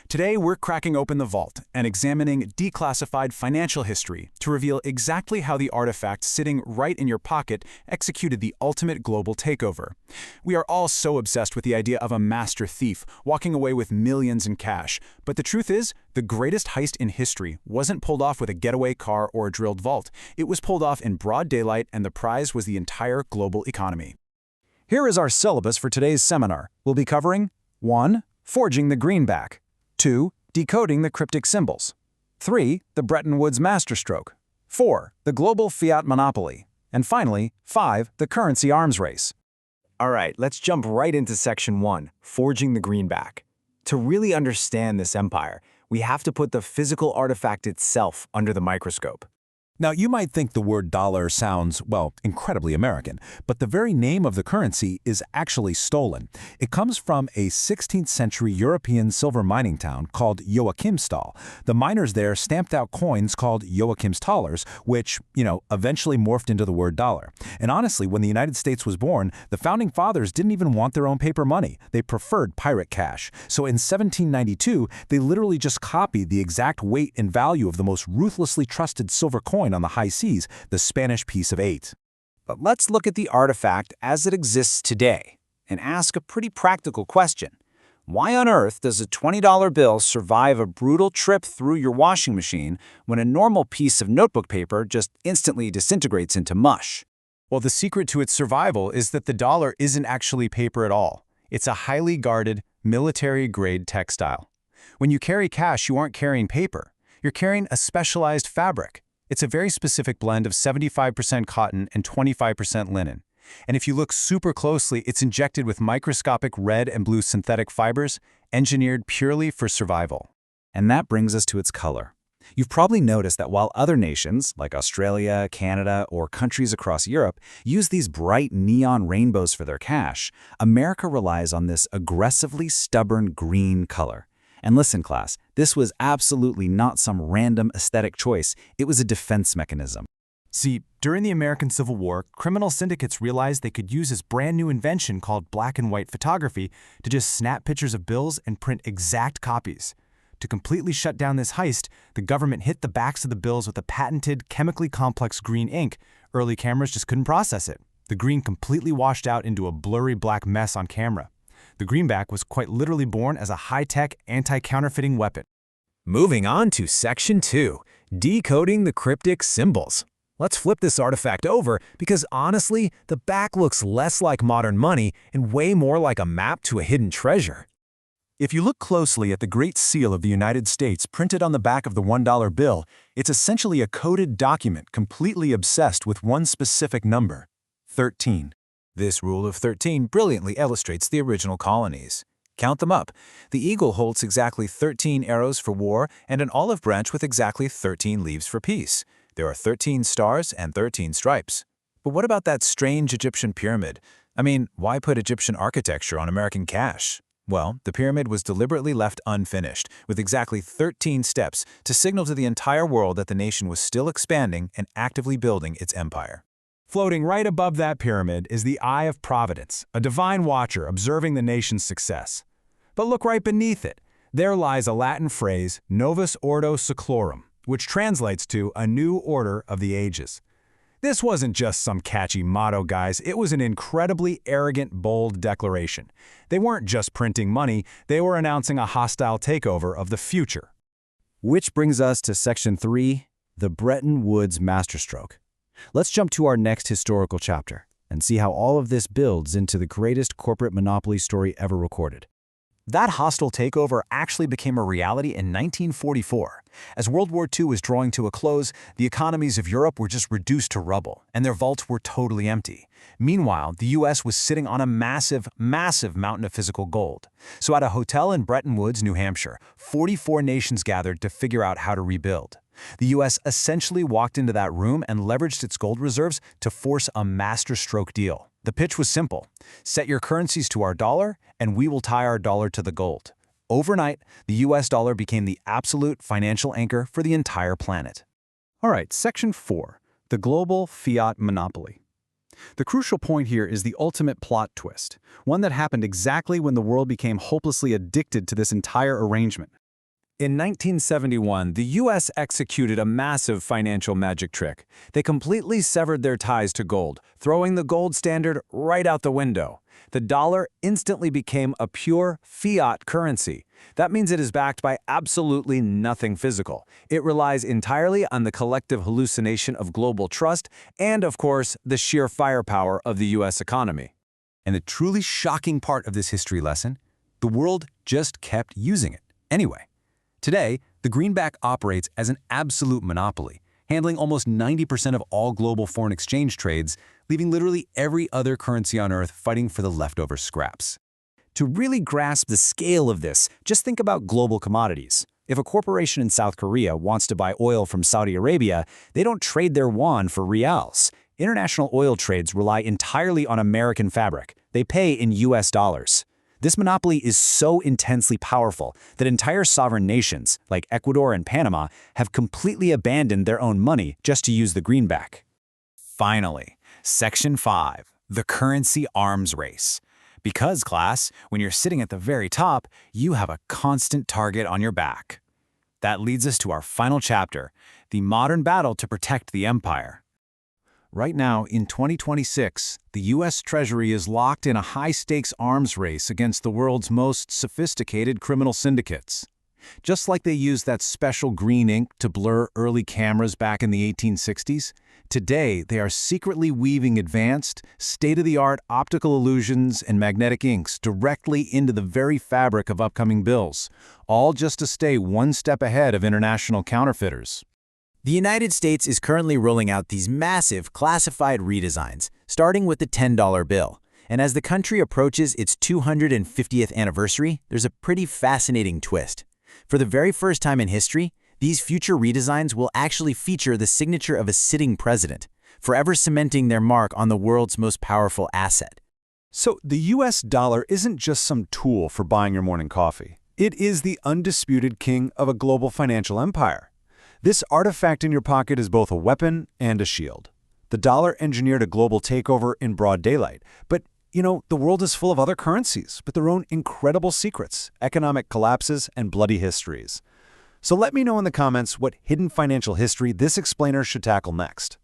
Today, we're cracking open the vault and examining declassified financial history to reveal exactly how the artifact sitting right in your pocket executed the ultimate global takeover. We are all so obsessed with the idea of a master thief walking away with millions in cash, but the truth is, the greatest heist in history wasn't pulled off with a getaway car or a drilled vault. It was pulled off in broad daylight, and the prize was the entire global economy. Here is our syllabus for today's seminar. We'll be covering 1. Forging the greenback. 2. Decoding the cryptic symbols. 3. The Bretton Woods masterstroke. 4. The global fiat monopoly. And finally, 5. The currency arms race. All right, let's jump right into Section 1, Forging the Greenback. To really understand this empire, we have to put the physical artifact itself under the microscope. Now, you might think the word dollar sounds, well, incredibly American, but the very name of the currency is actually stolen. It comes from a 16th century European silver mining town called Joachimsthal. The miners there stamped out coins called Joachimsthalers, which, eventually morphed into the word dollar. And honestly, when the United States was born, the founding fathers didn't even want their own paper money. They preferred pirate cash. So in 1792, they literally just copied the exact weight and value of the most ruthlessly trusted silver coin on the high seas, the Spanish piece of 8. But let's look at the artifact as it exists today and ask a pretty practical question. Why on earth does a $20 bill survive a brutal trip through your washing machine when a normal piece of notebook paper just instantly disintegrates into mush? Well, the secret to its survival is that the dollar isn't actually paper at all. It's a highly guarded, military-grade textile. When you carry cash, you aren't carrying paper. You're carrying a specialized fabric. It's a very specific blend of 75% cotton and 25% linen. And if you look super closely, it's injected with microscopic red and blue synthetic fibers, engineered purely for survival. And that brings us to its color. You've probably noticed that while other nations, like Australia, Canada, or countries across Europe, use these bright neon rainbows for their cash, America relies on this aggressively stubborn green color. And listen, class, this was absolutely not some random aesthetic choice. It was a defense mechanism. See, during the American Civil War, criminal syndicates realized they could use this brand new invention called black and white photography to just snap pictures of bills and print exact copies. To completely shut down this heist, the government hit the backs of the bills with a patented, chemically complex green ink. Early cameras just couldn't process it. The green completely washed out into a blurry black mess on camera. The greenback was quite literally born as a high-tech, anti-counterfeiting weapon. Moving on to Section 2, Decoding the Cryptic Symbols. Let's flip this artifact over because honestly, the back looks less like modern money and way more like a map to a hidden treasure. If you look closely at the Great Seal of the United States printed on the back of the $1 bill, it's essentially a coded document completely obsessed with one specific number, 13. This rule of 13 brilliantly illustrates the original colonies. Count them up. The eagle holds exactly 13 arrows for war and an olive branch with exactly 13 leaves for peace. There are 13 stars and 13 stripes. But what about that strange Egyptian pyramid? I mean, why put Egyptian architecture on American cash? Well, the pyramid was deliberately left unfinished, with exactly 13 steps to signal to the entire world that the nation was still expanding and actively building its empire. Floating right above that pyramid is the Eye of Providence, a divine watcher observing the nation's success. But look right beneath it. There lies a Latin phrase, Novus Ordo Seclorum, which translates to a new order of the ages. This wasn't just some catchy motto, guys. It was an incredibly arrogant, bold declaration. They weren't just printing money, they were announcing a hostile takeover of the future. Which brings us to Section 3, the Bretton Woods masterstroke. Let's jump to our next historical chapter and see how all of this builds into the greatest corporate monopoly story ever recorded. That hostile takeover actually became a reality in 1944. As World War II was drawing to a close, the economies of Europe were just reduced to rubble, and their vaults were totally empty. Meanwhile, the U.S. was sitting on a massive, massive mountain of physical gold. So at a hotel in Bretton Woods, New Hampshire, 44 nations gathered to figure out how to rebuild. The U.S. essentially walked into that room and leveraged its gold reserves to force a masterstroke deal. The pitch was simple. Set your currencies to our dollar, and we will tie our dollar to the gold. Overnight, the U.S. dollar became the absolute financial anchor for the entire planet. All right, Section 4, the global fiat monopoly. The crucial point here is the ultimate plot twist, one that happened exactly when the world became hopelessly addicted to this entire arrangement. In 1971, the U.S. executed a massive financial magic trick. They completely severed their ties to gold, throwing the gold standard right out the window. The dollar instantly became a pure fiat currency. That means it is backed by absolutely nothing physical. It relies entirely on the collective hallucination of global trust and, of course, the sheer firepower of the U.S. economy. And the truly shocking part of this history lesson, the world just kept using it anyway. Today, the greenback operates as an absolute monopoly, handling almost 90% of all global foreign exchange trades, leaving literally every other currency on Earth fighting for the leftover scraps. To really grasp the scale of this, just think about global commodities. If a corporation in South Korea wants to buy oil from Saudi Arabia, they don't trade their yuan for reals. International oil trades rely entirely on American fabric. They pay in US dollars. This monopoly is so intensely powerful that entire sovereign nations, like Ecuador and Panama, have completely abandoned their own money just to use the greenback. Finally, Section 5, the currency arms race. Because, class, when you're sitting at the very top, you have a constant target on your back. That leads us to our final chapter, the modern battle to protect the empire. Right now, in 2026, the U.S. Treasury is locked in a high-stakes arms race against the world's most sophisticated criminal syndicates. Just like they used that special green ink to blur early cameras back in the 1860s, today they are secretly weaving advanced, state-of-the-art optical illusions and magnetic inks directly into the very fabric of upcoming bills, all just to stay one step ahead of international counterfeiters. The United States is currently rolling out these massive classified redesigns, starting with the $10 bill. And as the country approaches its 250th anniversary, there's a pretty fascinating twist. For the very first time in history, these future redesigns will actually feature the signature of a sitting president, forever cementing their mark on the world's most powerful asset. So the US dollar isn't just some tool for buying your morning coffee. It is the undisputed king of a global financial empire. This artifact in your pocket is both a weapon and a shield. The dollar engineered a global takeover in broad daylight. But, the world is full of other currencies with their own incredible secrets, economic collapses, and bloody histories. So let me know in the comments what hidden financial history this explainer should tackle next.